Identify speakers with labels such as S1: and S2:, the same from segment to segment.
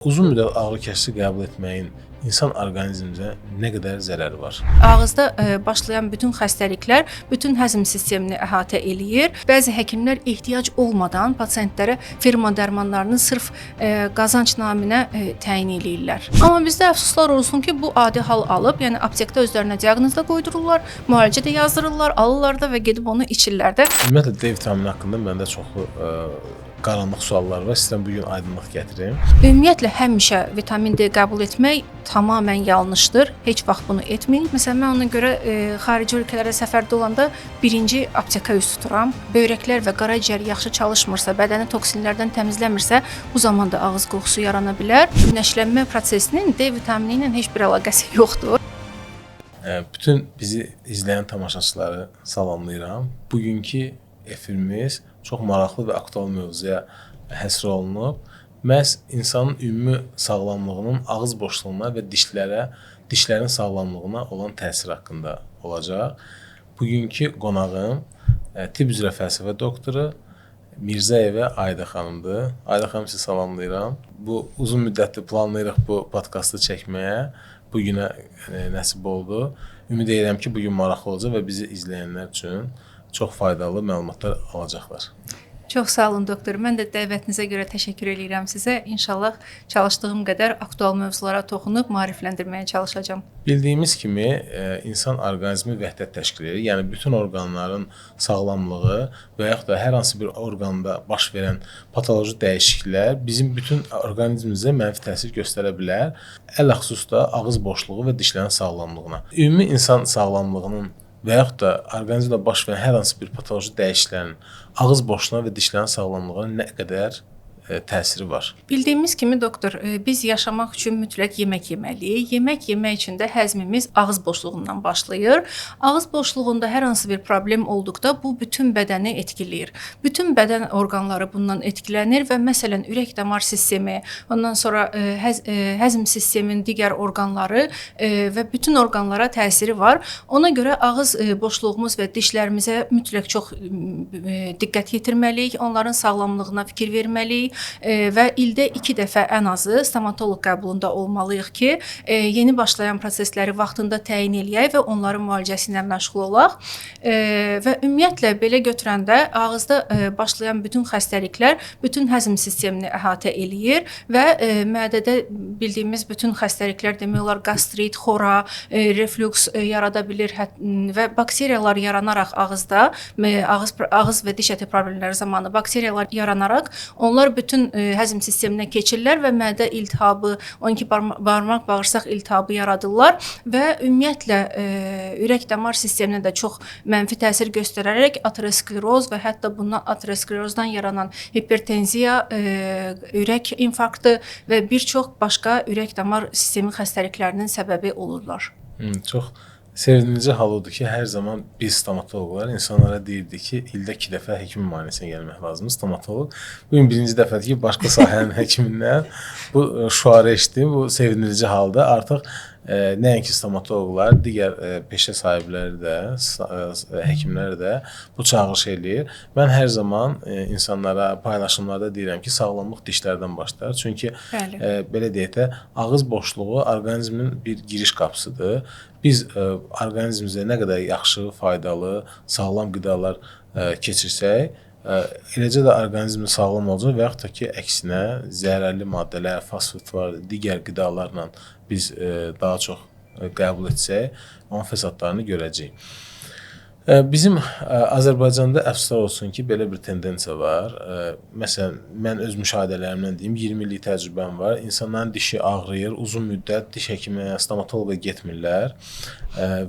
S1: Uzun müddət ağrı kəsici qəbul etməyin insan orqanizmimizə nə qədər zərəri var?
S2: Ağızda başlayan bütün xəstəliklər bütün həzm sistemini əhatə eləyir. Bəzi həkimlər ehtiyac olmadan pasiyentlərə ferma dərmanlarını sırf qazanc naminə təyin eləyirlər. Amma bizdə əfsuslar olsun ki, bu adi hal alıb, yəni aptekdə özlərinə diaqnoz da qoydururlar, müalicə də yazdırırlar, alırlar da və gedib onu içirlər də.
S1: Ümumiyyətlə D vitamini haqqında məndə çoxlu qaranlıq suallar var. İstəyirəm bu gün aydınlıq gətirim.
S2: Ümumiyyətlə həmişə vitamin D qəbul etmək tamamilə yanlışdır. Heç vaxt bunu etməyin. Məsələn, mən ona görə xarici ölkələrə səfərdə olanda birinci apteka üz tuturam. Böyrəklər və qaraciyər yaxşı çalışmırsa, bədəni toksinlərdən təmizləmirsə, bu zaman da ağız qoxusu yarana bilər. Günəşlənmə prosesinin D vitamini ilə heç bir əlaqəsi yoxdur.
S1: Bütün bizi izləyən tamaşaçıları salamlayıram. Bugünkü efirimiz çox maraqlı və aktual mövzuya həsr olunub. Məhz insanın ümumi sağlamlığının ağız boşluğuna və dişlərin sağlamlığına olan təsiri haqqında olacaq. Bugünkü qonağım tibb üzrə fəlsəfə doktoru Mirzəyevə Ayda xanımdır. Ayda xanım, sizi salamlayıram. Bu uzun müddətli planlayırıq bu podkastı çəkməyə. Bu günə nəsib oldu. Ümid edirəm ki, bugün maraqlı olacaq və bizi izləyənlər üçün çox faydalı məlumatlar alacaqlar.
S2: Çox sağ olun doktor. Mən də dəvətinizə görə təşəkkür edirəm sizə. İnşallah çalışdığım qədər aktual mövzulara toxunub maarifləndirməyə çalışacağam.
S1: Bildiyimiz kimi insan orqanizmi vəhdət təşkil edir. Yəni bütün orqanların sağlamlığı və yaxud da hər hansı bir orqanda baş verən patoloji dəyişikliklər bizim bütün orqanizmimizə mənfi təsir göstərə bilər. Ələxüsus da ağız boşluğu və dişlərin sağlamlığına. Ümumi insan sağlamlığının və yaxud da orqanizmdə baş verən hər hansı bir patoloji dəyişikliklərin ağız boşluğuna və dişlərin sağlamlığına nə qədər təsiri var?
S2: Bildiyimiz kimi doktor, biz yaşamaq üçün mütləq yemək yeməliyik. Yemək yemək üçün də həzmimiz ağız boşluğundan başlayır. Ağız boşluğunda hər hansı bir problem olduqda bu bütün bədəni etkiləyir. Bütün bədən orqanları bundan etkilənir və məsələn ürək damar sistemi, ondan sonra həzm sisteminin digər orqanları və bütün orqanlara təsiri var. Ona görə ağız boşluğumuz və dişlərimizə mütləq çox diqqət yetirməliyik. Onların sağlamlığına fikir verməliyik. Və ildə 2 dəfə ən azı stomatoloq qəbulunda olmalıyıq ki, yeni başlayan prosesləri vaxtında təyin eləyək və onların müalicəsi ilə məşğul olaq. Və ümumiyyətlə belə götürəndə ağızda başlayan bütün xəstəliklər bütün həzm sistemini əhatə eləyir və mədədə bildiyimiz bütün xəstəliklər demək olar qastrit, xora, reflüks yarada bilir və bakteriyalar yaranaraq ağızda, ağız və diş əti problemləri zamanı bakteriyalar yaranaraq onlar bütün həzm sisteminə keçirlər və mədə iltihabı, 12 barmaq bağırsaq iltihabı yaradırlar və ümumiyyətlə ürək damar sisteminə də çox mənfi təsir göstərərək ateroskleroz və hətta bundan aterosklerozdan yaranan hipertenziya, ürək infarktı və bir çox başqa ürək damar sistemi xəstəliklərinin səbəbi olurlar.
S1: Çox sevindirici hal odur ki, hər zaman biz stomatoloqlar insanlara deyirdik ki, ildə 2 dəfə həkim müayinəsinə gəlmək lazımdır, stomatoloq. Bugün birinci dəfədir ki, başqa sahənin həkimindən bu şüarı eşitdim. Bu sevindirici halda artıq nəinki stomatoloqlar, digər peşə sahibləri də, həkimlər də bu çağırış eləyir. Mən hər zaman insanlara paylaşımlarda deyirəm ki, sağlamlıq dişlərdən başlar. Çünki belə deyək də, ağız boşluğu orqanizmin bir giriş qapısıdır. Biz orqanizmimizə nə qədər yaxşı, faydalı, sağlam qidalar keçirsək, eləcə də orqanizmin sağlam olacaq və yaxud da ki, əksinə zərərli maddələr, fosfatlar, digər qidalarla biz daha çox qəbul etsək, onun fəsadlarını görəcəyik. Bizim Azərbaycanda əfsuslar olsun ki, belə bir tendensiya var. Məsələn, mən öz müşahidələrimdən deyim, 20 illik təcrübəm var. İnsanların dişi ağrıyır, uzun müddət diş həkiminə, stomatoloqa getmirlər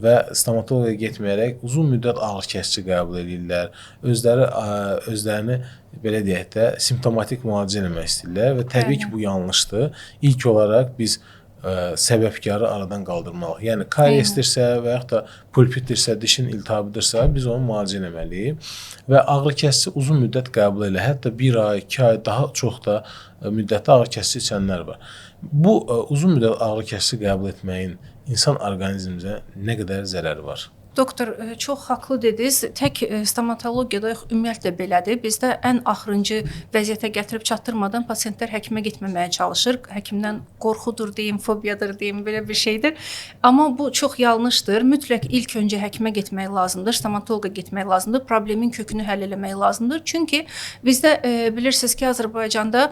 S1: və stomatoloqa getməyərək uzun müddət ağrı kəsici qəbul edirlər. Özlərini belə deyək də, simptomatik müalicə etmək istəyirlər və təbii ki, bu yanlışdır. İlk olaraq biz səbəbkarı aradan qaldırmalıyıq. Yəni, karyesdirsə və yaxud da pulpitdirsə, dişin iltihabıdırsa, biz onu müalicə etməliyik və ağrı kəsici uzun müddət qəbul elə. Hətta 1 ay, 2 ay, daha çox da müddətdə ağrı kəsici içənlər var. Bu uzun müddət ağrı kəsici qəbul etməyin insan orqanizmimizə nə qədər zərəri var?
S2: Doktor, çox haqlı dediniz. Tək stomatologiyada yox, ümumiyyətlə belədir. Bizdə ən axırıncı vəziyyətə gətirib çatdırmadan pasiyentlər həkimə getməməyə çalışır. Həkimdən qorxudur deyim, fobiyadır deyim, belə bir şeydir. Amma bu çox yanlışdır. Mütləq ilk öncə həkimə getmək lazımdır, stomatoloqa getmək lazımdır, problemin kökünü həll etmək lazımdır. Çünki bizdə bilirsiniz ki, Azərbaycanda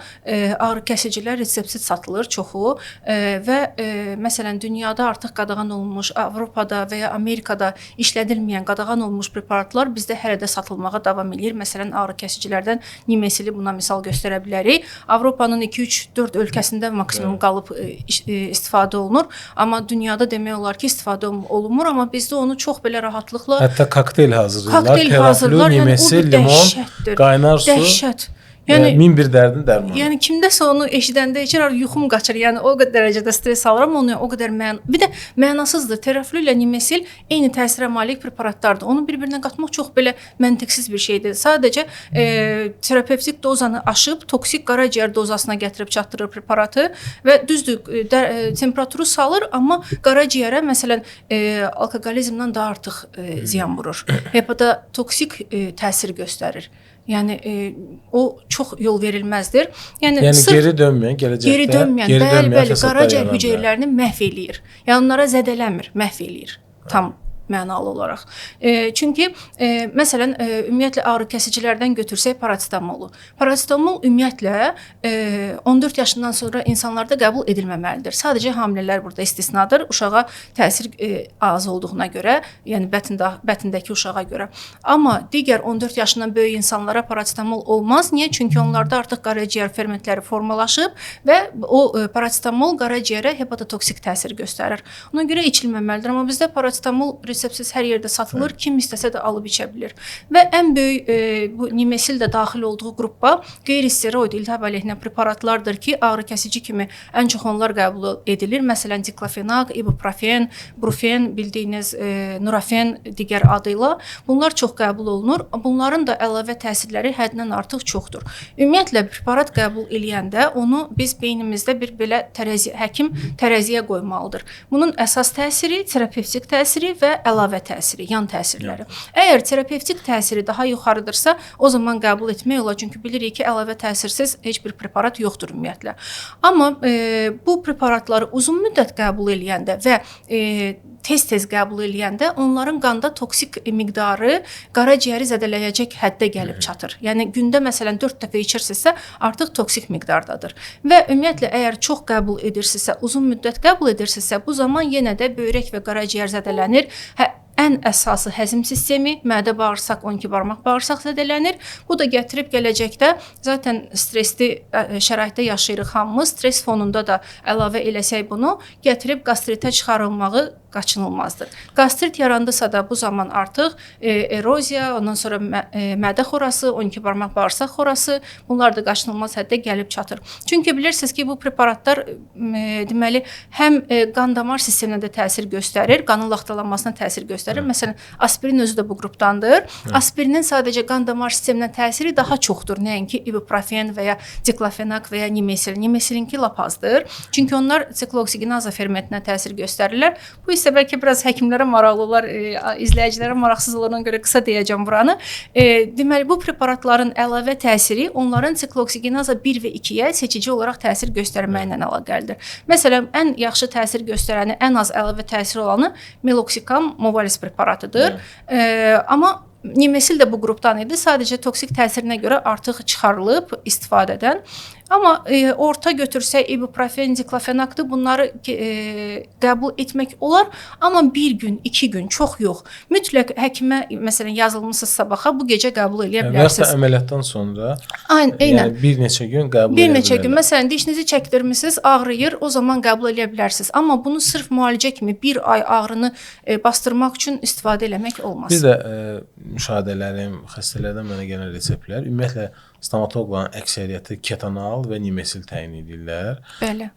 S2: ağrı kəsicilər reseptsiz satılır çoxu və məsələn dünyada artıq qadağan olunmuş, Avropada və ya Amerikada işlədilməyən, qadağan olunmuş preparatlar bizdə hələ də satılmağa davam edir. Məsələn, ağrı kəsicilərdən Nimesili buna misal göstərə bilərik. Avropanın 2-3-4 ölkəsində maksimum qalıb istifadə olunur. Amma dünyada demək olar ki, istifadə olunmur, amma bizdə onu çox belə rahatlıqla
S1: hətta kokteyl hazırlayırlar. Nimesil, limon, qaynar su.
S2: Dəhşət. Yəni
S1: min bir dərdin dərmanı.
S2: Yəni kimdəsə onu eşidəndə yuxum qaçır. Yəni o qədər dərəcədə stress alıram, onu o qədər bir də mənasızdır. Teraflu ilə Nimesil eyni təsirə malik preparatlardır. Onu bir-birinə qatmaq çox belə məntiqsiz bir şeydir. Sadəcə terapevtik dozanı aşıb toksik qaraciyər dozasına gətirib çatdırır preparatı və düzdür, temperaturu salır, amma qaraciyərə məsələn alkoqolizmdən daha artıq ziyan vurur. Hepatotoksik təsir göstərir. Yəni o çox yol verilməzdir. Yəni
S1: geri dönməyən, gələcəkdə
S2: bəli, qaraciyər hüceyrələrini məhv eləyir. Yəni onlara zədələmir, məhv eləyir. Tam mənalı olaraq. Çünki məsələn ümumiyyətlə ağrı kəsicilərdən götürsək parasetamolu. Parasetamol ümumiyyətlə 14 yaşından sonra insanlarda qəbul edilməməlidir. Sadəcə hamilələr burada istisnadır. Uşağa təsir az olduğuna görə, yəni bətindəki uşağa görə. Amma digər 14 yaşından böyük insanlara parasetamol olmaz. Niyə? Çünki onlarda artıq qaraciyər fermentləri formalaşıb və o parasetamol qaraciyərə hepatotoksik təsir göstərir. Ona görə içilməməlidir. Amma bizdə parasetamol reseptsiz hər yerdə satılır, kim istəsə də alıb içə bilir. Və ən böyük bu Nimesil də daxil olduğu qrupa qeyri-steroid iltihab əleyhinə preparatlardır ki, ağrı kəsici kimi ən çox onlar qəbul edilir. Məsələn, diklofenak, ibuprofen, brufen, bildiyiniz nurafen digər adıyla bunlar çox qəbul olunur. Bunların da əlavə təsirləri həddindən artıq çoxdur. Ümumiyyətlə preparat qəbul eləyəndə onu biz beynimizdə bir belə həkim tərəziyə qoymalıdır. Bunun əsas təsiri, terapevtik təsiri və əlavə təsiri, yan təsirləri. Əgər terapevtik təsiri daha yuxarıdırsa, o zaman qəbul etmək olar. Çünki bilirik ki, əlavə təsirsiz heç bir preparat yoxdur ümumiyyətlə. Amma bu preparatları uzun müddət qəbul eləyəndə və tez-tez qəbul eləyəndə onların qanda toksik miqdarı qaraciyəri zədələyəcək həddə gəlib çatır. Yəni gündə məsələn 4 dəfə içirsinizsə, artıq toksik miqdardadır. Və ümumiyyətlə əgər çox qəbul edirsinizsə, uzun müddət qəbul edirsinizsə, bu zaman yenə də böyrək və qaraciyər zədələnir. Ən əsası həzm sistemi, mədə bağırsaq, 12 barmaq bağırsaq zədələnir. Bu da gətirib gələcəkdə zaten stresli şəraitdə yaşayırıq hamımız. Stres fonunda da əlavə eləsək bunu, gətirib qastritə çıxarılmağı qaçınılmazdır. Qastrit yarandısa da bu zaman artıq eroziya, ondan sonra mədə xorası, 12 barmaq bağırsaq xorası, bunlar da qaçınılmaz həddə gəlib çatır. Çünki bilirsiniz ki, bu preparatlar deməli həm qan damar sisteminə də təsir göstərir, qanın laxtalanmasına təsir göstərir. Məsələn, aspirin özü də bu qrupdandır. Aspirinin sadəcə qan damar sisteminə təsiri daha çoxdur. Nəinki ibuprofen və ya diklofenak və ya nimesil. Nimesilinki lap azdır. Çünki onlar siklooksiginaza fermentinə təsir göstərirlər. Bu isə bəlkə biraz həkimlərə maraqlı olar, izləyicilərə maraqsız olana görə qısa deyəcəm buranı. Deməli, bu preparatların əlavə təsiri onların siklooksiginaza 1 və 2-yə seçici olaraq təsir göstərməklə əlaqəlidir. Məsələn, ən yaxşı təsir göstərəni, ən az əlavə təsir olanı meloxicam movalis preparatıdır. Amma Nimesil də bu qrupdan idi. Sadəcə toksik təsirinə görə artıq çıxarılıb istifadədən. Amma orta götürsək ibuprofen, diklofenakdır. Bunları qəbul etmək olar, amma 1 gün, 2 gün, çox yox. Mütləq həkimə məsələn yazılmısınızsa baxa bu gecə qəbul edə bilərsiniz.
S1: Və ya əməliyyatdan sonra
S2: Eynən.
S1: Yəni bir neçə gün qəbul edə bilərlər.
S2: Bir neçə gün. Məsələn, dişinizi çəkdirmisiniz, ağrıyır, o zaman qəbul edə bilərsiniz. Amma bunu sırf müalicə kimi 1 ay ağrını bastırmaq üçün istifadə eləmək olmaz.
S1: Bir də müşahidələrim, xəstələrdən mənə gələn reseptlər ümumiyyətlə stomatoloqların əksəriyyəti ketanal və nimesil təyin edirlər.
S2: Bəli.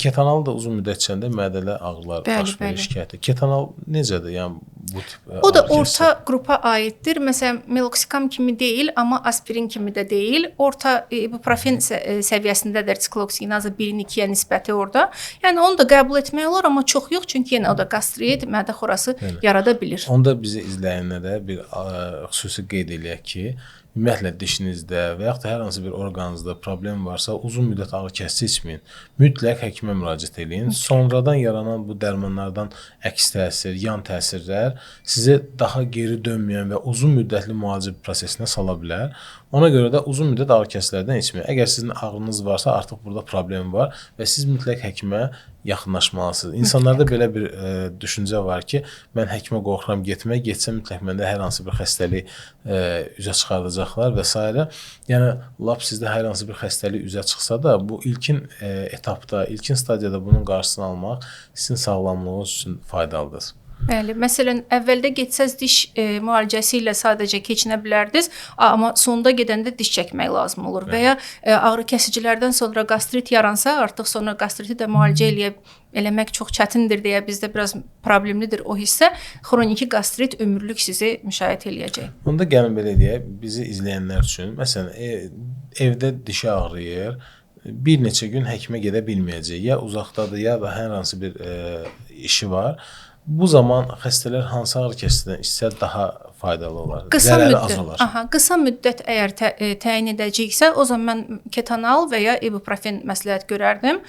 S1: Ketanal da uzun müddət içində mədələ ağrılar baş verir, şikayətdir. Ketanal necədir? Yəni bu tip
S2: o da orta qrupa aiddir. Məsələn, meloxikam kimi deyil, amma aspirin kimi də deyil. Orta ibuprofen səviyyəsindədir sikloksinazı 1-in 2-yə nisbəti orada. Yəni onu da qəbul etmək olar, amma çox yox, çünki yenə o da qastrit, mədə xorası yarada bilir.
S1: Onda bizi izləyənlərə bir xüsusi qeyd eləyək ki, ümumiyyətlə dişinizdə və yaxud da hər hansı bir orqanınızda problem varsa, uzun müddət ağrı kəsici içməyin. Mütləq həkimə müraciət edin. Sonradan yaranan bu dərmanlardan əks təsir, yan təsirlər sizi daha geri dönməyən və uzun müddətli müalicə prosesinə sala bilər. Ona görə də uzun müddət ağrı kəsicilərdən içməyin. Əgər sizin ağrınız varsa, artıq burada problem var və siz mütləq həkimə yaxınlaşmalısınız. İnsanlarda belə bir düşüncə var ki, mən həkimə qorxuram getmək, getsə mütləq məndə hər hansı bir xəstəlik üzə çıxardacaqlar və s. Yəni, lap sizdə hər hansı bir xəstəlik üzə çıxsa da, bu ilkin etapda, ilkin stadiyada bunun qarşısını almaq sizin sağlamlığınız üçün faydalıdır.
S2: Bəli, məsələn, əvvəldə getsəz diş müalicəsi ilə sadəcə keçinə bilərdiniz, amma sonda gedəndə diş çəkmək lazım olur. Və ya ağrı kəsicilərdən sonra qastrit yaransa, artıq sonra qastriti də müalicə eləmək çox çətindir deyə bizdə biraz problemlidir o hissə. Xroniki qastrit ömürlük sizi müşayiət eləyəcək.
S1: Onda gəlin belə deyək, bizi izləyənlər üçün, məsələn, evdə dişi ağrıyır, bir neçə gün həkimə gedə bilməyəcək, ya uzaqdadır, ya da hər hansı bir işi var. Bu zaman xəstələr hansı ağrı kəsicidən içsə daha faydalı olar, zərəri az olar.
S2: Qısa müddət əgər təyin edəcəksə, o zaman mən ketanal və ya ibuprofen məsləhət görərdim.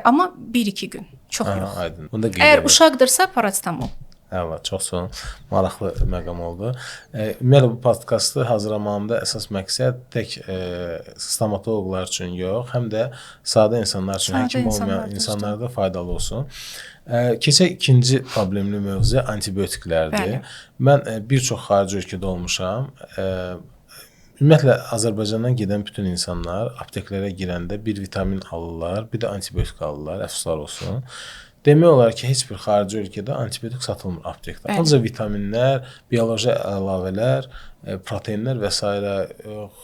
S2: Amma 1-2 gün, çox yox.
S1: Aydın.
S2: Əgər uşaqdırsa, paracetamol.
S1: Əla, çox sağ olun. Maraqlı məqam oldu. Ümumiyyətlə, bu podkastı hazırlamağımda əsas məqsəd tək stomatoloqlar üçün yox, həm də sadə insanlar üçün, həkim olmayan insanlara da faydalı olsun. Keçək ikinci problemli mövzu antibiotiklərdir. Mən bir çox xarici ölkədə olmuşam. Ümumiyyətlə, Azərbaycandan gedən bütün insanlar apteklərə girəndə bir vitamin alırlar, bir də antibiotik alırlar, əfsuslar olsun. Demək olar ki, heç bir xarici ölkədə antibiotik satılmır aptekdə. Ancaq vitaminlər, bioloji əlavələr, proteinlər və s.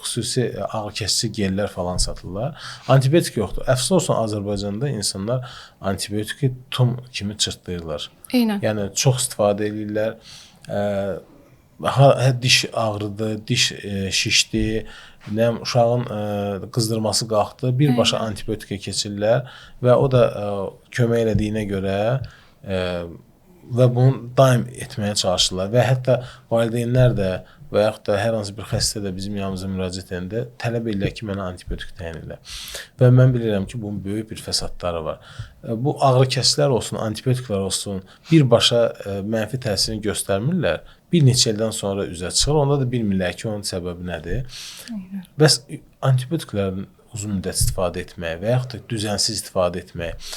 S1: xüsusi ağrı kəsici gellər falan satılırlar. Antibiotik yoxdur. Əfsus olsun, Azərbaycanda insanlar antibiotiki tum kimi çırtlayırlar.
S2: Eynən.
S1: Yəni, çox istifadə edirlər. Diş ağrıdı, diş şişdi, uşağın qızdırması qalxdı, birbaşa antibiotikə keçirlər və o da kömək elədiyinə görə və bunu daim etməyə çalışırlar və hətta valideynlər də və yaxud da hər hansı bir xəstə də bizim yanımıza müraciət edəndə tələb edirlər ki, mənə antibiotik təyin edirlər. Və mən bilirəm ki, bunun böyük bir fəsadları var. Bu ağrı kəsicilər olsun, antibiotiklər olsun, birbaşa mənfi təsirini göstərmirlər. Bir neçə ildən sonra üzə çıxır. Onda da bilmirlər ki, onun səbəbi nədir. Bəs antibiotiklərin uzun müddət istifadə etmək və yaxud da düzənsiz istifadə etmək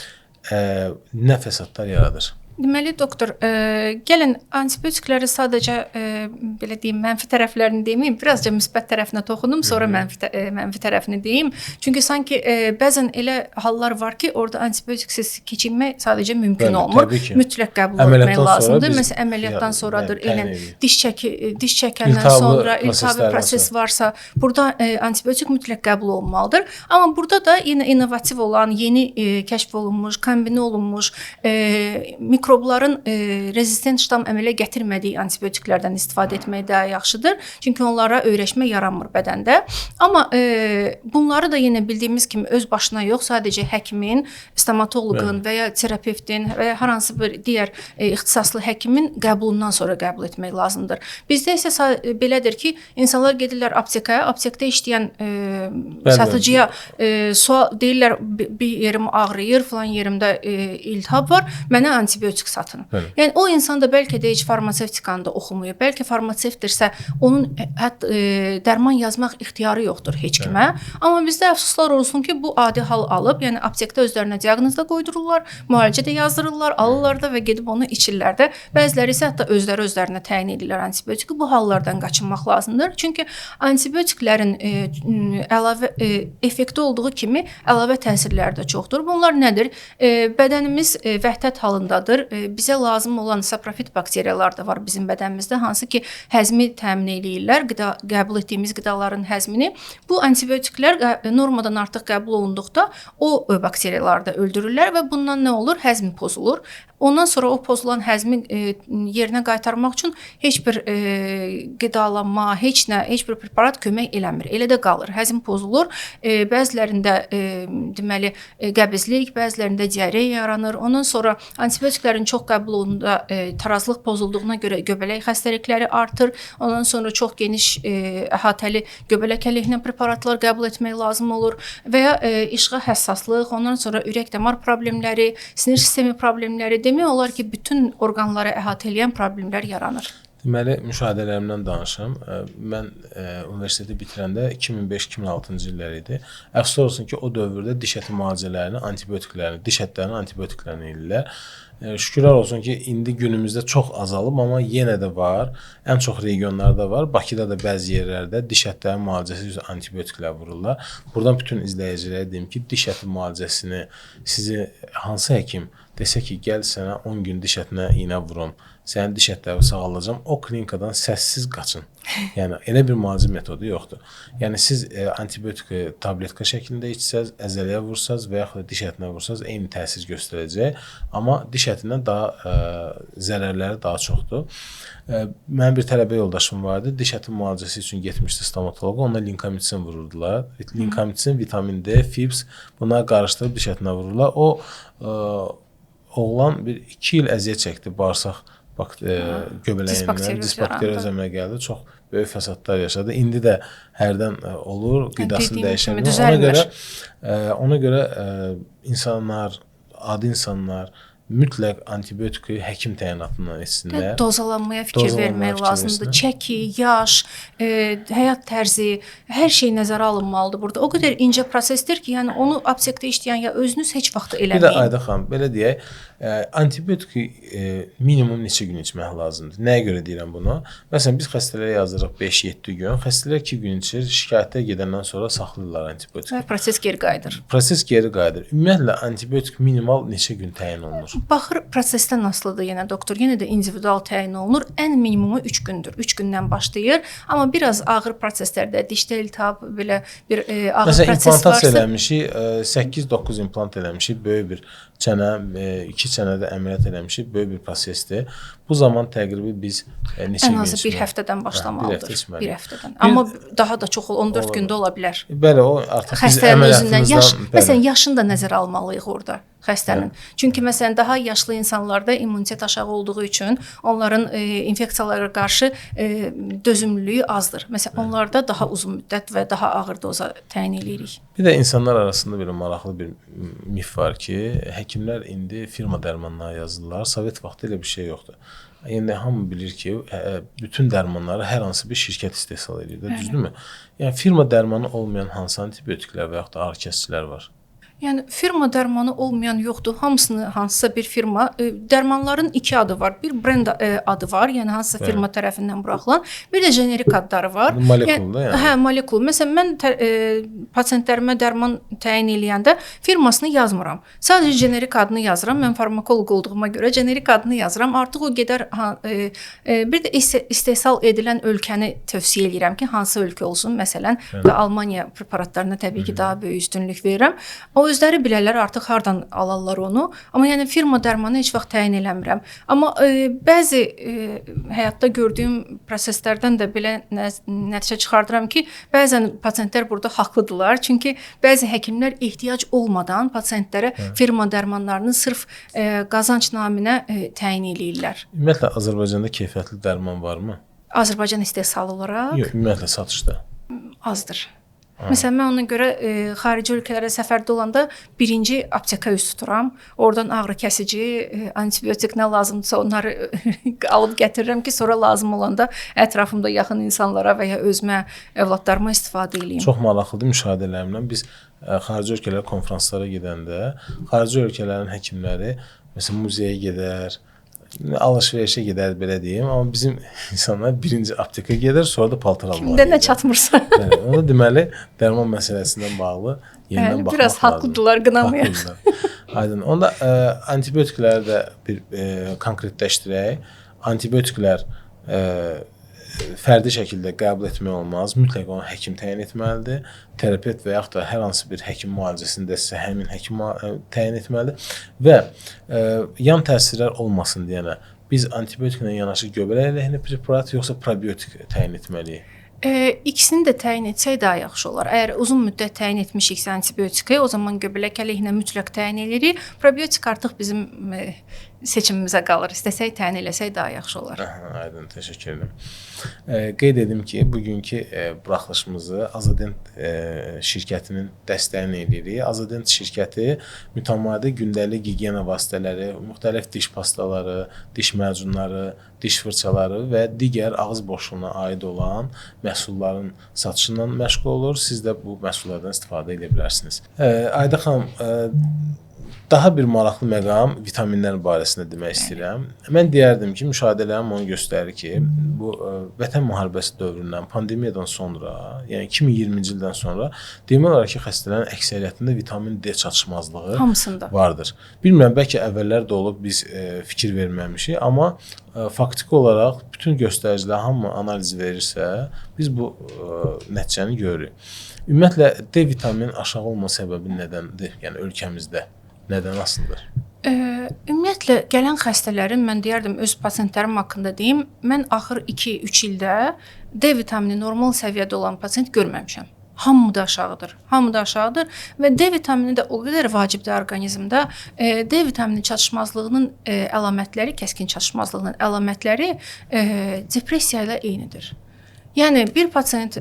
S1: nə fəsadlar yaradır?
S2: Deməli, doktor, gəlin antibiotikləri sadəcə belə deyim, mənfi tərəflərini deməyim, birazca müsbət tərəfinə toxunum, sonra mənfi tərəfini deyim. Çünki sanki bəzən elə hallar var ki, orada antibiotiksiz keçinmək sadəcə mümkün olmur. Mütləq qəbul etmək lazımdır. Məsələn, əməliyyatdan sonradır. Diş çəkəndən sonra iltihabi proses varsa, burada antibiotik mütləq qəbul olmalıdır. Amma burada da yenə innovativ olan, yeni kəşf olunmuş, kombinə olunmuş mikrobların rezistent ştam əmələ gətirmədiyi antibiotiklərdən istifadə etmək daha yaxşıdır. Çünki onlara öyrəşmə yaranmır bədəndə. Amma bunları da yenə bildiyimiz kimi öz başına yox, sadəcə həkimin, stomatoloqun və ya terapevtin və ya hər hansı bir digər ixtisaslı həkimin qəbulundan sonra qəbul etmək lazımdır. Bizdə isə belədir ki, insanlar gedirlər aptekaya, aptekdə işləyən satıcıya sual deyirlər, bir yerim ağrıyır, falan yerimdə iltihab var, mənə antibiotik satın. Yəni o insan da bəlkə də heç farmasevtikanı da oxumayıb, bəlkə farmasevtdirsə onun dərman yazmaq ixtiyarı yoxdur heç kimə. Amma bizdə əfsuslar olsun ki, bu adi hal alıb, yəni aptekdə özlərinə diaqnoz da qoydururlar, müalicə də yazdırırlar, alırlar da və gedib onu içirlər də. Bəziləri isə hətta özlərinə təyin edirlər antibiotiki. Bu hallardan qaçınmaq lazımdır. Çünki antibiotiklərin əlavə effekti olduğu kimi əlavə təsirləri də çoxdur. Bunlar nədir? Bədənimiz vəhdət halındadır. bizə lazım olan saprofit bakteriyalar da var bizim bədənimizdə, hansı ki, həzmi təmin eləyirlər, qəbul etdiyimiz qidaların həzmini. Bu antibiotiklər normadan artıq qəbul olunduqda o bakteriyaları da öldürürlər və bundan nə olur? Həzm pozulur. Ondan sonra o pozulan həzmi yerinə qaytarmaq üçün heç bir qidalanma, heç bir preparat kömək eləmir. Elə də qalır. Həzm pozulur. Bəzilərində deməli qəbizlik, bəzilərində diareya yaranır. Ondan sonra antibiotiklərin çox qəbul olunduğunda tarazlıq pozulduğuna görə göbələk xəstəlikləri artır. Ondan sonra çox geniş əhatəli göbələk əleyhinə preparatlar qəbul etmək lazım olur və ya işığa həssaslıq, ondan sonra ürək-damar problemləri, sinir sistemi problemləri, demək olar ki, bütün orqanları əhatə edən problemlər yaranır.
S1: Deməli, müşahidələrimdən danışım. Mən universiteti bitirəndə 2005-2006-cı illər idi. Əfsus olsun ki, o dövrdə diş əti müalicələrini, diş ətlərinin antibiotiklərini eləyirlər. Şükürlər olsun ki, indi günümüzdə çox azalıb, amma yenə də var. Ən çox regionlarda var. Bakıda da bəzi yerlərdə diş ətlərinin müalicəsi üzrə antibiotiklər vururlar. Buradan bütün izləyicilərə deyim ki, diş əti müalicəsini sizi hansı həkim desə ki, gəl sənə 10 gün diş ətinə iynə vurum, sənin diş ətləri sağalacam, o klinikadan səssiz qaçın. Yəni, elə bir müalicə metodu yoxdur. Yəni, siz antibiotik tabletka şəklində içsəz, əzələyə vursaz və yaxud da diş ətinə vursaz, eyni təsir göstərəcək. Amma diş ətindən zərərləri daha çoxdur. Mənim bir tələbə yoldaşım vardı, diş əti müalicəsi üçün getmişdi stomatoloqa, ona linkamitsin vururdular. Linkamitsin, vitamin D, fibs, bunları qarışdırıb diş ətinə vururlar. O oğlan bir 2 il əziyyət çəkdi, bağırsaq göbələyindən, disbakteriyoz əmələ gəldi, çox böyük fəsadlar yaşadı. İndi də hərdən olur, qidası dəyişəmir. Ona görə adi insanlar mütləq antibiotiki həkim təyinatından etsinlər.
S2: Dozalanmaya fikir vermək lazımdır. Çəki, yaş, həyat tərzi, hər şey nəzərə alınmalıdır burada. O qədər incə prosesdir ki, yəni onu aptekdə işləyən ya özünüz heç vaxt eləməyin.
S1: Bir də Ayda xanım, belə deyək, antibiotiki minimum neçə gün içmək lazımdır? Nəyə görə deyirəm bunu? Məsələn, biz xəstələrə yazırıq 5-7 gün, xəstələr 2 gün içir, şikayətə gedəndən sonra saxlayırlar antibiotik.
S2: Və proses geri qayıdır.
S1: Proses geri qayıdır. Ümumiyyətlə, antibiotik minimal neçə gün təyin olunur?
S2: Baxır, prosesdən asılıdır yenə doktor, yenə də individual təyin olunur. Ən minimumu 3 gündür. 3 gündən başlayır. Amma biraz ağır proseslərdə, dişdə iltihab, belə bir ağır
S1: proses varsa... Məsələn, implantasiya eləmişik, 8-9 implant eləmişik, böyük bir çənə, 2 çənədə əməliyyat eləmişik, böyük bir prosesdir. Bu zaman təqribi biz neçə gün
S2: ən azı bir həftədən başlamalıdır.
S1: Bir
S2: həftədən. Amma daha da çox 14 gündə ola bilər.
S1: Bəli, o artıq biz
S2: xəstənin özündən
S1: əməliyyatımızdan...
S2: Məsələn, yaşını da nəzərə almalıyıq orada xəstənin. Çünki məsələn daha yaşlı insanlarda immunitet aşağı olduğu üçün onların infeksiyalara qarşı dözümlülüyü azdır. Məsələn, onlarda daha uzun müddət və daha ağır doza təyin edirik.
S1: Bir də insanlar arasında bir maraqlı bir mif var ki, həkimlər indi firma dərmanları yazırlar. Sovet vaxtı elə bir şey yoxdur. Yəni hamı bilir ki, bütün dərmanları hər hansı bir şirkət istehsal edir, düzdürmü? Yəni firma dərmanı olmayan hansı antibiotiklər və yaxud da ağrı kəsicilər var?
S2: Yəni firma dərmanı olmayan yoxdur. Hamısını hansısa bir firma, dərmanların 2 adı var. Bir brend adı var, yəni hansısa firma tərəfindən buraxılan. Bir də generik adları var.
S1: Molekulda yəni.
S2: Hə, molekul. Məsələn, mən pasientlərimə dərman təyin eləyəndə firmasını yazmıram. Sadəcə generik adını yazıram. Mən farmakoloq olduğuma görə generik adını yazıram. Artıq o gedər bir də istehsal edilən ölkəni tövsiyə edirəm ki, hansı ölkə olsun. Məsələn, Almaniya preparatlarına təbii ki, daha böyük üstünlük verirəm. O özləri bilərlər artıq hardan alarlar onu. Amma yəni firma dərmanı heç vaxt təyin eləmirəm. Amma bəzi həyatda gördüyüm proseslərdən də belə nəticə çıxardıram ki, bəzən pasientlər burada haqlıdırlar. Çünki bəzi həkimlər ehtiyac olmadan pasientlərə firma dərmanlarını sırf qazanc naminə təyin eləyirlər.
S1: Ümumiyyətlə Azərbaycanda keyfiyyətli dərman varmı?
S2: Azərbaycan istehsal olaraq?
S1: Yox, ümumiyyətlə satışda.
S2: Azdır. Məsələn, mən ona görə xarici ölkələrə səfərdə olanda birinci apteka üst tuturam. Oradan ağrı kəsici, antibiotik nə lazımdırsa onları alıb gətirirəm ki, sonra lazım olanda ətrafımda yaxın insanlara və ya özümə, övladlarıma istifadə edeyim.
S1: Çox maraqlıdır müşahidələrimdən. Biz xarici ölkələrə konfranslara gedəndə, xarici ölkələrin həkimləri məsələn muzeyə gedər, alış-verişə gedər belə deyim, amma bizim insanlar birinci aptekə gedər, sonra da paltar almağa
S2: gedər. Kimdə nə çatmırsa.
S1: Onu deməli, dərman məsələsindən bağlı yenidən baxmaq lazım.
S2: Biraz haqlıdırlar, qınamayaq.
S1: Aydın. Onda antibiotikləri də bir konkretləşdirək. Antibiotiklər fərdi şəkildə qəbul etmək olmaz. Mütləq onu həkim təyin etməlidir. Terapevt və yaxud da hər hansı bir həkim müalicəsindəsə həmin həkim təyin etməlidir. Və yan təsirlər olmasın deyənə biz antibiotiklə yanaşı göbələk əleyhinə preparat yoxsa probiotik təyin etməliyik?
S2: İkisini də təyin etsək daha yaxşı olar. Əgər uzun müddət təyin etmişiksə antibiotiki, o zaman göbələk əleyhinə mütləq təyin edirik. Probiotik artıq bizim seçimimizə qalır. İstəsək təyin eləsək daha yaxşı olar.
S1: Aydın, təşəkkür edirəm. Qeyd edim ki, bugünkü buraxılışımızı Azadent şirkətinin dəstəyini edirik. Azadent şirkəti mütəmadi gündəlik gigiyena vasitələri, müxtəlif diş pastaları, diş macunları, diş fırçaları və digər ağız boşluğuna aid olan məhsulların satışından məşğul olur. Siz də bu məhsullardan istifadə edə bilərsiniz. Ayda xanım, daha bir maraqlı məqam vitaminlər barəsində demək istəyirəm. Mən deyərdim ki, müşahidələrim onu göstərir ki, bu Vətən müharibəsi dövründən, pandemiyadan sonra, yəni 2020-ci ildən sonra demək olar ki, xəstələrin əksəriyyətində vitamin D çatışmazlığı
S2: hamısında
S1: vardır. Bilmirəm, bəlkə əvvəllər də olub biz fikir verməmişik, amma faktiki olaraq bütün göstəricilər hamı analiz verirsə, biz bu nəticəni görürük. Ümumiyyətlə, D vitaminin aşağı olma səbəbi nədəndir? Yəni ölkəmizdə nədən asılıdır?
S2: Ümumiyyətlə, gələn xəstələrin mən deyərdim, öz pasientlərim haqqında deyim, mən axır 2-3 ildə D vitamini normal səviyyədə olan pasient görməmişəm. Hamıda aşağıdır. Hamıda aşağıdır və D vitamini də o qədər vacibdir orqanizmdə. D vitamini çatışmazlığının əlamətləri, kəskin çatışmazlığının əlamətləri depressiya ilə eynidir. Yəni bir pasient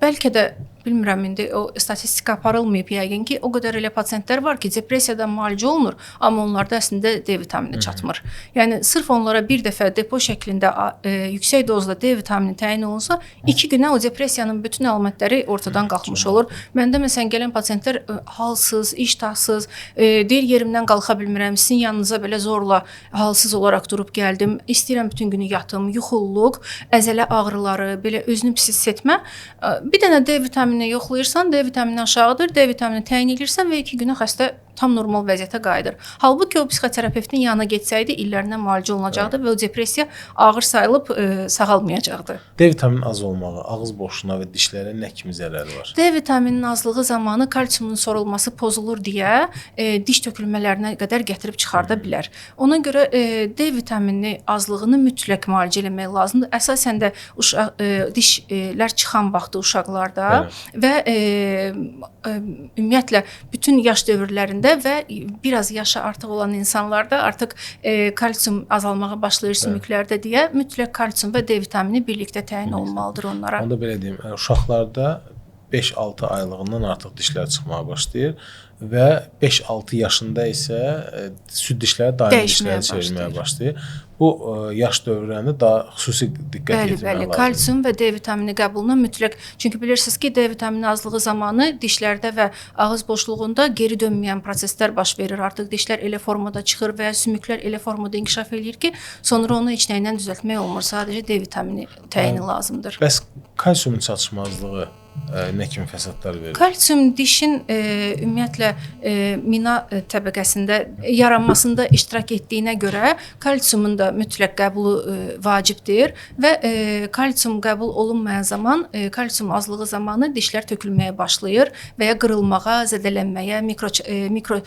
S2: bəlkə də bilmirəm, indi o statistika aparılmayıb yəqin ki, o qədər elə pasientlər var ki, depressiyadan müalicə olunur, amma onlarda əslində D vitamini çatmır. Yəni sırf onlara bir dəfə depo şəklində yüksək dozda D vitamini təyin olunsa, 2 günə o depressiyanın bütün əlamətləri ortadan qalxmış olur. Məndə məsələn gələn pasientlər halsız, iştahsız, deyir yerimdən qalxa bilmirəm, sizin yanınıza belə zorla halsız olaraq durub gəldim, istəyirəm bütün günü yatım, yuxululuq, əzələ ağrıları, belə özünü pis hiss etmə. Bir dənə D vitamini yoxlayırsan, D vitamini aşağıdır, D vitamini təyin edirsən və 2 günə xəstə tam normal vəziyyətə qayıdır. Halbuki o psixoterapevtin yanına getsəydi illərindən müalicə olunacaqdı və o depressiya ağır sayılıb sağalmayacaqdı.
S1: D vitaminin az olmağı ağız boşluğuna və dişlərə nə kimi zərəri var?
S2: D vitaminin azlığı zamanı kalsiumun sorulması pozulur deyə diş tökülmələrinə qədər gətirib çıxarda bilər. Ona görə D vitamini azlığını mütləq müalicə etmək lazımdır. Əsasən də dişlər çıxan vaxtı uşaqlarda və ümumiyyətlə bütün yaş dövrlərində və biraz yaşı artıq olan insanlarda artıq kalsium azalmağa başlayır sümüklərdə deyə mütləq kalsium və D vitamini birlikdə təyin olunmalıdır onlara.
S1: Onda belə deyim, uşaqlarda 5-6 aylığından artıq dişlər çıxmağa başlayır və 5-6 yaşında isə süd dişləri daimi dişlərə çevrilməyə başlayır. Bu yaş dövrlərində daha xüsusi diqqət yetirmək lazımdır.
S2: Kalsium və D vitamini qəbuluna mütləq. Çünki bilirsiniz ki, D vitamini azlığı zamanı dişlərdə və ağız boşluğunda geri dönməyən proseslər baş verir. Artıq dişlər elə formada çıxır və ya sümüklər elə formada inkişaf edir ki, sonra onu heç nə ilə düzəltmək olmur. Sadəcə D vitamini təyini lazımdır.
S1: Bəs kalsiumun çatışmazlığı nə kimi fəsadlar verir?
S2: Kalsium dişin ümumiyyətlə mina təbəqəsində yaranmasında iştirak etdiyinə görə kalsiumun da mütləq qəbulu vacibdir və kalsium qəbul olunmayan zaman, kalsium azlığı zamanı dişlər tökülməyə başlayır və ya qırılmağa, zədələnməyə, mikro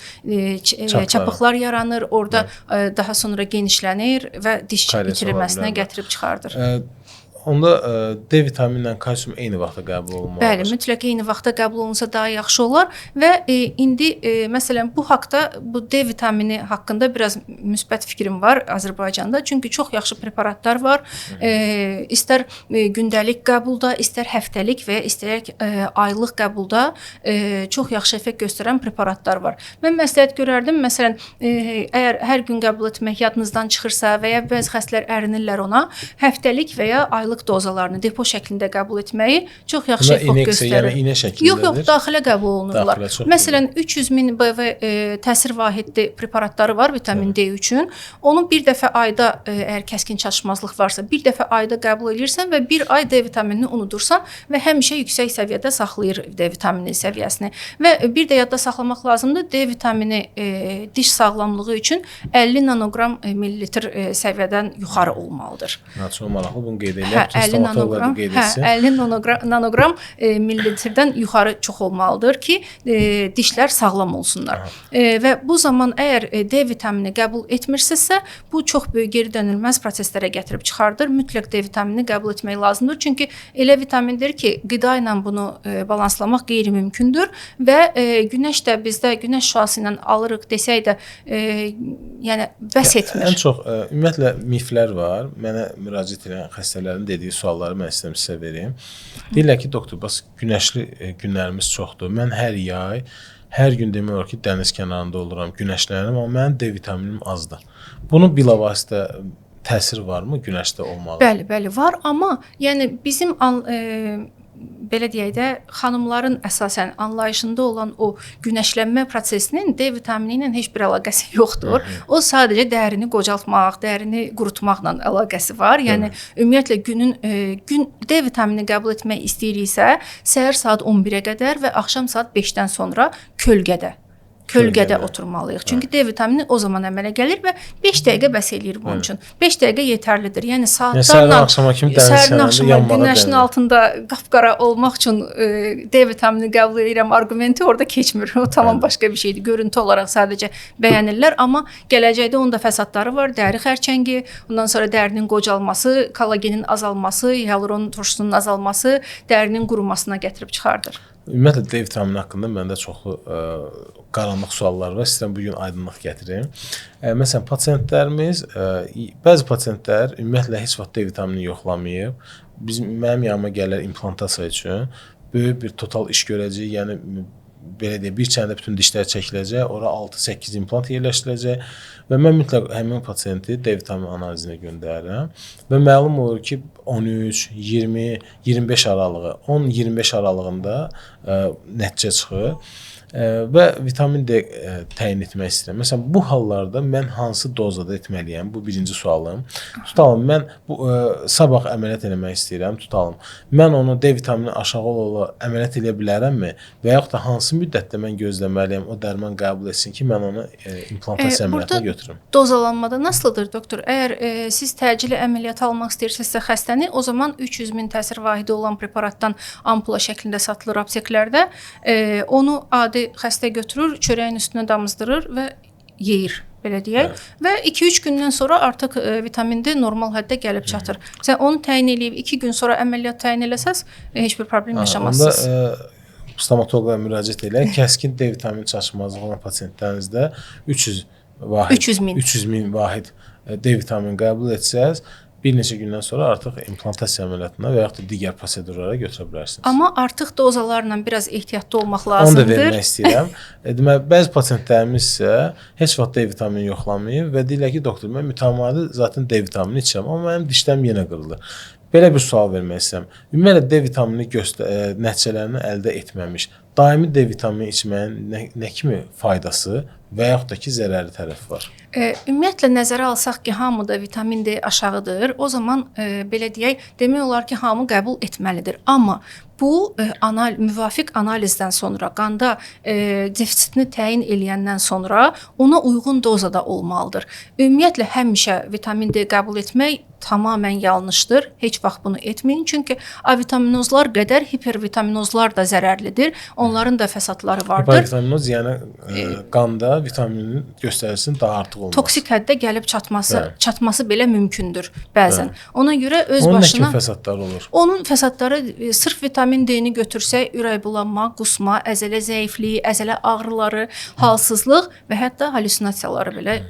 S2: çapıqlar yaranır, orada daha sonra genişlənir və diş itirilməsinə gətirib çıxardır.
S1: Onda D vitamini ilə kalsium eyni vaxtda qəbul olunmalıdır.
S2: Bəli, mütləq eyni vaxtda qəbul olunsa daha yaxşı olar və indi məsələn bu haqda, bu D vitamini haqqında biraz müsbət fikrim var Azərbaycanda. Çünki çox yaxşı preparatlar var. İstər gündəlik qəbulda, istər həftəlik və ya istər aylıq qəbulda çox yaxşı effekt göstərən preparatlar var. Mən məsləhət görərdim, məsələn, əgər hər gün qəbul etmək yadınızdan çıxırsa və ya bəzi xəstələr ərinirlər ona, həftəlik və ya aylıq aylıq dozalarını depo şəklində qəbul etməyi çox yaxşı
S1: Bunlar
S2: effekt
S1: ineksə,
S2: göstərir.
S1: yəni iynə şəklindədir.
S2: Yox, daxilə qəbul olunurlar.
S1: Daxilə, çox
S2: Məsələn, 300 min BV təsir vahidli preparatları var vitamin D üçün. Onu bir dəfə ayda əgər kəskin çatışmazlıq varsa, bir dəfə ayda qəbul edirsən və bir ay D vitaminini unudursan və həmişə yüksək səviyyədə saxlayır D vitamini səviyyəsini. Və bir də yadda saxlamaq lazımdır, D vitamini diş sağlamlığı üçün 50 nanoqram millilitr səviyyədən yuxarı olmalıdır.
S1: Çox maraqlı, bunu qeyd edək.
S2: 50 nanoqram, 50 nanoqram millilitrdən yuxarı çox olmalıdır ki, dişlər sağlam olsunlar. Və bu zaman əgər D vitamini qəbul etmirsinizsə, bu çox böyük geri dönülməz proseslərə gətirib çıxardır. Mütləq D vitamini qəbul etmək lazımdır. Çünki elə vitamindir ki, qida ilə bunu balanslamaq qeyri-mümkündür və günəş də bizdə günəş şüası ilə alırıq desək də, yəni bəs etmir.
S1: Ən çox ümumiyyətlə miflər var. Mənə müraciət edən xəstələrin dediyi sualları mən istəyirəm sizə verim. Deyirlər ki, doktor, bəs günəşli günlərimiz çoxdur. Mən hər yay, hər gün demək olar ki, dəniz kənarında oluram, günəşlənirəm, amma mənim D vitaminim azdır. Bunun bilavasitə təsiri varmı günəşdə olmalı?
S2: Bəli, var, amma yəni bizim belə deyək də, xanımların əsasən anlayışında olan o günəşlənmə prosesinin D vitamini ilə heç bir əlaqəsi yoxdur. O sadəcə dərini qocaltmaq, dərini qurutmaqla əlaqəsi var. Yəni ümumiyyətlə gün D vitamini qəbul etmək istəyiriksə, səhər saat 11-ə qədər və axşam saat 5-dən sonra kölgədə oturmalıyıq. Çünki D vitamini o zaman əmələ gəlir və 5 dəqiqə bəs eləyir bunun üçün. 5 dəqiqə yetərlidir. Yəni saatlarla səhərin axşama günəşin altında qapqara olmaq üçün D vitamini qəbul edirəm arqumenti orada keçmir. O tamam başqa bir şeydir. Görüntü olaraq sadəcə bəyənirlər, amma gələcəkdə onun da fəsadları var. Dəri xərçəngi, ondan sonra dərinin qocalması, kollagenin azalması, hialuron turşusunun azalması dərinin qurumasına gətirib çıxardır.
S1: Ümumiyyətlə D vitamini haqqında məndə çoxlu qaranlıq suallar var. İstəyirəm bugün aydınlıq gətirim. Məsələn, bəzi pasientlər ümumiyyətlə heç vaxt D vitamini yoxlamayıb. Mənim yanıma gələr implantasiya üçün. Böyük bir total iş görəcək, yəni belə deyək, bir çəndə bütün dişlər çəkiləcək, ora 6-8 implant yerləşdiriləcək və mən mütləq həmin pasiyenti D vitamini analizinə göndərirəm və məlum olur ki, 13, 20, 25 aralığı, 10-25 aralığında nəticə çıxır və vitamin D təyin etmək istəyirəm. Məsələn, bu hallarda mən hansı dozada etməliyəm? Bu birinci sualım. Tutalım, mən sabah əməliyyat eləmək istəyirəm, tutalım. Mən onu D vitamini aşağı ola əməliyyat eləyə bilərəmmi? Və yaxud da hansı müddətdə mən gözləməliyəm, o dərman qəbul etsin ki, mən onu implantasiya əməliyyatına götürüm?
S2: Dozalanmada nasıldır, doktor? Əgər siz təcili əməliyyat almaq istəyirsinizsə xəstəni, o zaman 300 min təsir vahidi olan preparatdan ampula şəklində satılır apteklərdə. Onu adi xəstə götürür, çörəyin üstünə damızdırır və yeyir, belə deyək. Və 2-3 gündən sonra artıq vitamin D normal həddə gəlib çatır. Sən onu təyin eləyib 2 gün sonra əməliyyat təyin eləsəz, heç bir problem yaşamazsınız.
S1: Onda stomatoloqa müraciət elə, kəskin D vitamini çatışmazlığı olan pasientlərinizdə 300 min vahid D vitamini qəbul etsəz, bir neçə gündən sonra artıq implantasiya əməliyyatına və yaxud da digər prosedurlara götürə bilərsiniz.
S2: Amma artıq dozalarla biraz ehtiyatlı olmaq lazımdır.
S1: Onu da vermək istəyirəm. Deməli, bəzi pasientlərimiz isə heç vaxt D vitamini yoxlamayıb və deyirlər ki, doktor, mən mütəmadi zaten D vitamini içirəm, amma mənim dişlərim yenə qırılır. Belə bir sual vermək istəyirəm. Ümumiyyətlə D vitamini nəticələrini əldə etməmiş, daimi D vitamini içməyin nə kimi faydası və yaxud da ki, zərərli tərəfi var?
S2: Ümumiyyətlə nəzərə alsaq ki, hamıda vitamin D aşağıdır, o zaman belə deyək, demək olar ki, hamı qəbul etməlidir. Amma bu müvafiq analizdən sonra, qanda defisitini təyin eləyəndən sonra ona uyğun dozada olmalıdır. Ümumiyyətlə həmişə vitamin D qəbul etmək tamamən yanlışdır. Heç vaxt bunu etməyin. Çünki avitaminozlar qədər hipervitaminozlar da zərərlidir. Onların da fəsadları vardır.
S1: Hipervitaminoz yəni qanda vitaminin göstərisinin daha artıq olması.
S2: Toksik həddə gəlib çatması belə mümkündür bəzən. Ona görə öz
S1: onun
S2: başına...
S1: Onun nə kimi fəsadları olur?
S2: Onun fəsadları sırf vitamin D-ni götürsək, ürək bulanma, qusma, əzələ zəifliyi, əzələ ağrıları, halsızlıq və hətta halüsinasiyaları belə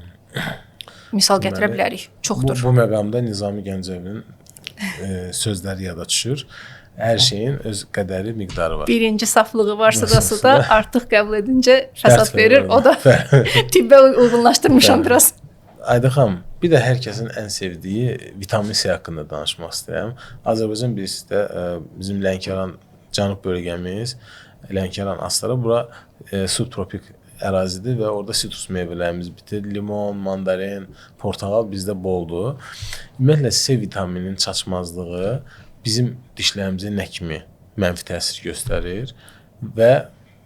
S2: misal gətirə bilərik. Çoxdur.
S1: Bu məqamda Nizami Gəncəvinin sözləri yada düşür. Hər şeyin öz qədəri, miqdarı var.
S2: Birinci saflığı varsa da suda artıq qəbul edincə fəsad verir. O da tibbə uyğunlaşdırmışam biraz.
S1: Ayda xanım, bir də hər kəsin ən sevdiyi vitamin C haqqında danışmaq istəyirəm. Azərbaycan bilirsiniz də bizim Lənkəran cənub bölgəmiz, Lənkəran Astara bura subtropik ərazidir və orada sitrus meyvələrimiz bitir. Limon, mandarin, portağal bizdə boldur. Ümumiyyətlə C vitamininin çatışmazlığı bizim dişlərimizə nə kimi mənfi təsir göstərir və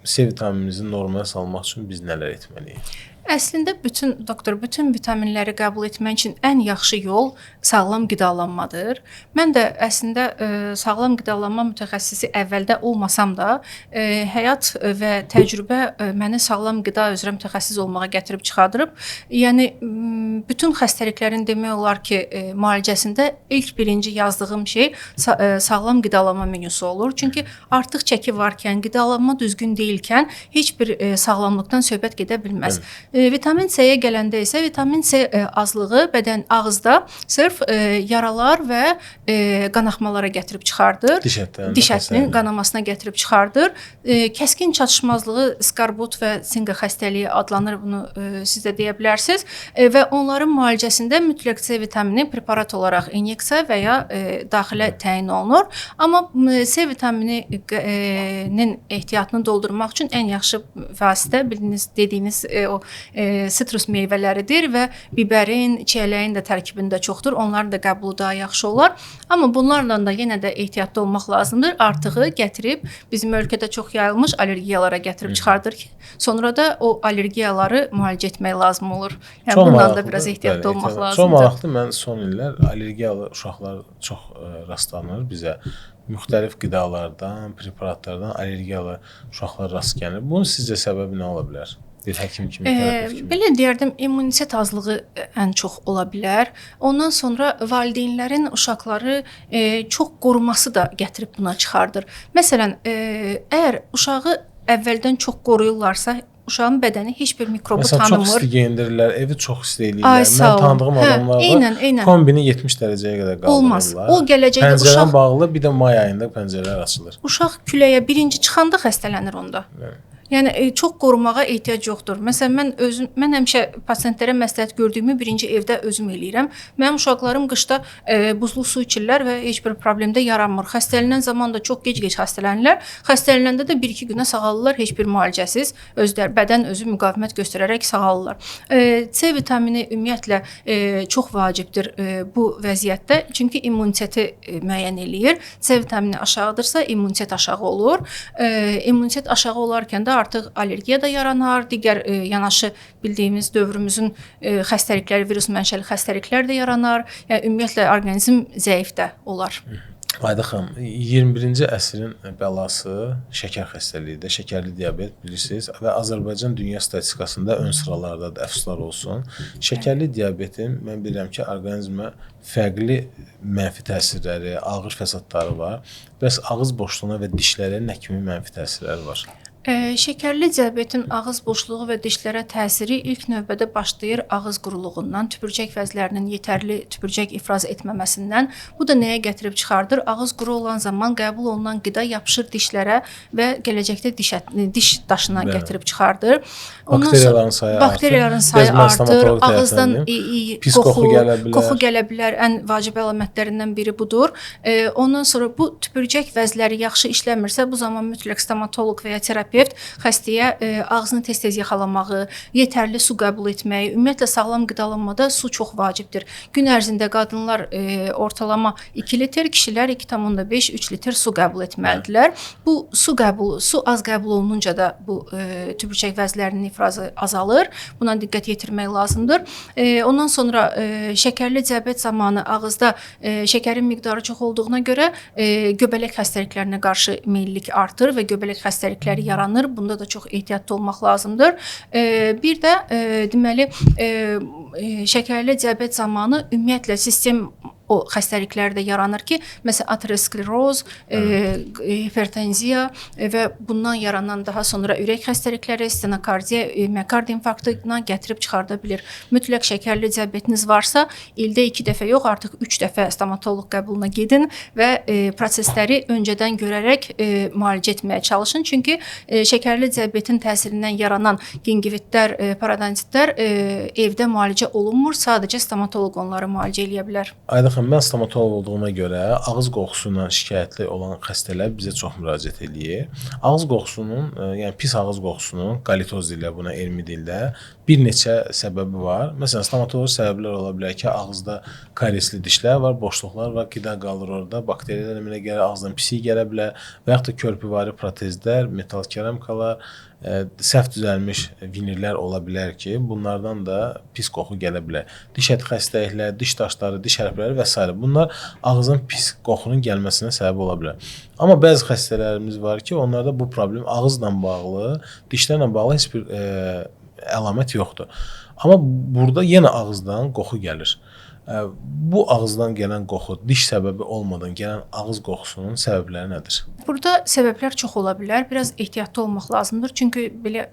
S1: C vitaminimizi normala salmaq üçün biz nələr etməliyik?
S2: Əslində bütün vitaminləri qəbul etmək üçün ən yaxşı yol sağlam qidalanmadır. Mən də əslində sağlam qidalanma mütəxəssisi əvvəldə olmasam da, həyat və təcrübə məni sağlam qida üzrə mütəxəssis olmağa gətirib çıxardırıb. Yəni bütün xəstəliklərin demək olar ki, müalicəsində ilk birinci yazdığım şey sağlam qidalanma menüsü olur. Çünki artıq çəki varkən, qidalanma düzgün deyilkən heç bir sağlamlıqdan söhbət gedə bilməz. Vitamin C-yə gələndə isə vitamin C azlığı bədən ağızda sırf yaralar və qanaxmalara gətirib çıxardır. Diş ətinin qanamasına gətirib çıxardır. Kəskin çatışmazlığı skarbut və sinqa xəstəliyi adlanır, bunu siz də deyə bilərsiniz və onların müalicəsində mütləq C vitamini preparat olaraq inyeksiya və ya daxilə təyin olunur. Amma C vitamininin ehtiyatını doldurmaq üçün ən yaxşı vasitə dediyiniz o sitrus meyvələridir və bibərin, çiyələyin də tərkibində çoxdur. Onların da qəbulu daha yaxşı olar. Amma bunlarla da yenə də ehtiyatlı olmaq lazımdır. Artığı gətirib bizim ölkədə çox yayılmış allergiyalara gətirib çıxardır ki, sonra da o allergiyaları müalicə etmək lazım olur. Yəni bundan da biraz ehtiyatlı olmaq lazımdır.
S1: Çox maraqlı. Mən son illər allergiyalı uşaqlar çox rastlanır bizə. Müxtəlif qidalardan, preparatlardan allergiyalı uşaqlar rast gəlir. Bunun sizcə səbəbi nə ola bilər? Həkim kimi, terapevt kimi.
S2: Belə deyərdim, immunitet azlığı ən çox ola bilər. Ondan sonra valideynlərin uşaqları çox qoruması da gətirib buna çıxardır. Məsələn, əgər uşağı əvvəldən çox qoruyurlarsa, uşağın bədəni heç bir mikrobu tanımır.
S1: Çox isti geyindirirlər, evi çox isti eləyirlər. Mən tanıdığım adamlar var, kombini 70 dərəcəyə qədər qaldırırlar.
S2: Olmaz. O gələcəkdə
S1: pəncərən bağlı, bir də may ayında pəncərələr açılır.
S2: Uşaq küləyə birinci çıxanda xəstələnir onda. Yəni çox qorumağa ehtiyac yoxdur. Məsələn, mən həmişə pasientlərə məsləhət gördüyümü birinci evdə özüm eləyirəm. Mənim uşaqlarım qışda buzlu su içirlər və heç bir problemdə yaranmır. Xəstələnən zaman da çox gec xəstələnirlər. Xəstələnəndə də 1-2 günə sağalırlar, heç bir müalicəsiz. Bədən özü müqavimət göstərərək sağalırlar. C vitamini ümumiyyətlə çox vacibdir bu vəziyyətdə. Çünki immuniteti müəyyən eləyir. C vitamini aşağıdırsa immunitet aşağı olur. İmmunitet aşağı olarkən də artıq allergiya da yaranar, digər yanaşı bildiyimiz dövrümüzün xəstəlikləri, virus mənşəli xəstəliklər də yaranar. Yəni ümumiyyətlə orqanizm zəif də olar.
S1: Ayda xanım, 21-ci əsrin bəlası şəkər xəstəliyidir, şəkərli diabet bilirsiniz və Azərbaycan dünya statistikasında ön sıralardadır, əfsuslar olsun. Şəkərli diabetin mən bilirəm ki, orqanizmə fərqli mənfi təsirləri, ağır fəsadları var. Bəs ağız boşluğuna və dişlərə nə kimi mənfi təsirləri var?
S2: Şəkərli diabetin ağız boşluğu və dişlərə təsiri ilk növbədə başlayır ağız quruluğundan, tüpürcək vəzlərinin yetərli tüpürcək ifraz etməməsindən. Bu da nəyə gətirib çıxardır? Ağız quru olan zaman qəbul olunan qida yapışır dişlərə və gələcəkdə diş daşına gətirib çıxardır. Bakteriyaların sayı artır, ağızdan qoxu gələ bilər. Ən vacib əlamətlərindən biri budur. Ondan sonra bu tüpürcək vəzləri yaxşı işləmirsə, bu zaman mütləq stomatoloq və ya terapevt xəstəyə ağzını tez-tez yaxalamağı, yetərli su qəbul etməyi, ümumiyyətlə sağlam qidalanmada su çox vacibdir. Gün ərzində qadınlar ortalama 2 litr, kişilər 2,5-3 litr su qəbul etməlidirlər. Bu su az qəbul olununca da bu tüpürcək vəzlərinin ifrazı azalır. Buna diqqət yetirmək lazımdır. Ondan sonra şəkərli diabet zamanı ağızda şəkərin miqdarı çox olduğuna görə göbələk xəstəliklərinə qarşı meyllik artır və göbələk xəstəlikləri yaranır. Bunda da çox ehtiyatlı olmaq lazımdır. Bir də deməli şəkərli diabet zamanı ümumiyyətlə sistem o xəstəliklər də yaranır ki, məsələn ateroskleroz, hipertenziya və bundan yaranan daha sonra ürək xəstəlikləri, stenokardiya, miokard infarktına gətirib çıxarda bilir. Mütləq şəkərli diabetiniz varsa, ildə 2 dəfə yox, artıq 3 dəfə stomatoloq qəbuluna gedin və prosesləri öncədən görərək müalicə etməyə çalışın. Çünki şəkərli diabetin təsirindən yaranan gingivitlər, paradontitlər evdə müalicə olunmur, sadəcə stomatoloq onları müalicə eləyə bilər.
S1: Ayda xanım, mən stomatoloq olduğuma görə ağız qoxusundan şikayətli olan xəstələr bizə çox müraciət eləyir. Ağız qoxusunun, yəni pis ağız qoxusunun, qalitoz dillə buna elmi dildə bir neçə səbəbi var. Məsələn, stomatoloji səbəblər ola bilər ki, ağızda kariesli dişlər var, boşluqlar var, qida qalır orada, bakteriyalar əmələ gəlir, ağızdan pislik gələ bilər və yaxud da körpüvari protezlər, metal keramikalar, səhv düzəlmiş vinirlər ola bilər ki, bunlardan da pis qoxu gələ bilər. Diş əti xəstəlikləri, diş daşları, diş hərfləri və s. bunlar ağızdan pis qoxunun gəlməsinə səbəb ola bilər. Amma bəzi xəstələrimiz var ki, onlarda bu problem ağızla bağlı, dişlərlə bağlı heç bir əlamət yoxdur. Amma burada yenə ağızdan qoxu gəlir. Bu ağızdan gələn qoxu diş səbəbi olmadan gələn ağız qoxusunun səbəbləri nədir?
S2: Burada səbəblər çox ola bilər. Biraz ehtiyatlı olmaq lazımdır. Çünki belə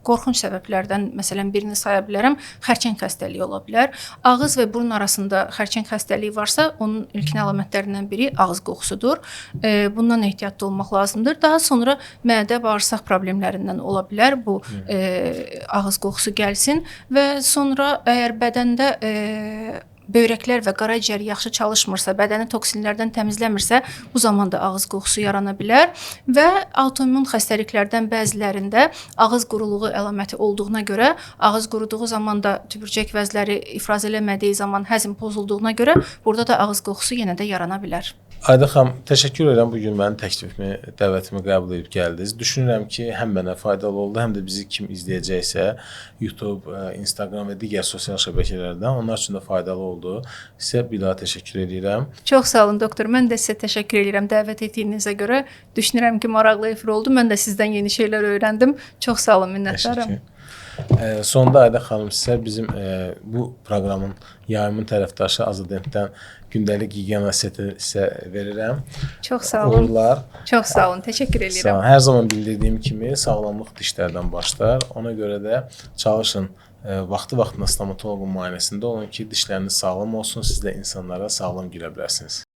S2: qorxunc səbəblərdən məsələn birini saya bilərəm. Xərçəng xəstəliyi ola bilər. Ağız və burun arasında xərçəng xəstəliyi varsa, onun ilkin əlamətlərindən biri ağız qoxusudur. Bundan ehtiyatlı olmaq lazımdır. Daha sonra mədə, bağırsaq problemlərindən ola bilər bu ağız qoxusu gəlsin və sonra əgər bədəndə böyrəklər və qaraciyər yaxşı çalışmırsa, bədəni toksinlərdən təmizləmirsə, bu zaman da ağız qoxusu yarana bilər və autoimmun xəstəliklərdən bəzilərində ağız quruluğu əlaməti olduğuna görə, ağız quruduğu zaman da tübürcək vəzləri ifraz eləmədiyi zaman həzm pozulduğuna görə burada da ağız qoxusu yenə də yarana bilər.
S1: Ayda xanım, təşəkkür edirəm bugün mənim təklifimi, dəvətimi qəbul edib gəldiniz. Düşünürəm ki, həm mənə faydalı oldu, həm də bizi kim izləyəcəksə, YouTube, Instagram və digər sosial şəbəkələrdən onlar üçün də faydalı oldu. Sizə bir daha təşəkkür edirəm.
S2: Çox sağ olun doktor. Mən də sizə təşəkkür edirəm dəvət etdiyinizə görə. Düşünürəm ki, maraqlı efir oldu. Mən də sizdən yeni şeylər öyrəndim. Çox sağ olun, minnətdaram.
S1: Sonda Ayda xanım sizə bizim bu proqramın yayımın tərəfdaşı Azadentdən gündəlik gigiyena seti sizə verirəm.
S2: Çox sağ olun.
S1: Uğurlar.
S2: Çox sağ olun. Təşəkkür edirəm.
S1: Sağ olun. Hər zaman bildirdiyim kimi sağlamlıq dişlərdən başlar. Ona görə də çalışın vaxtı-vaxtında stomatoloqun müayinəsində olun ki, dişləriniz sağlam olsun, siz də insanlara sağlam gülə biləsiniz.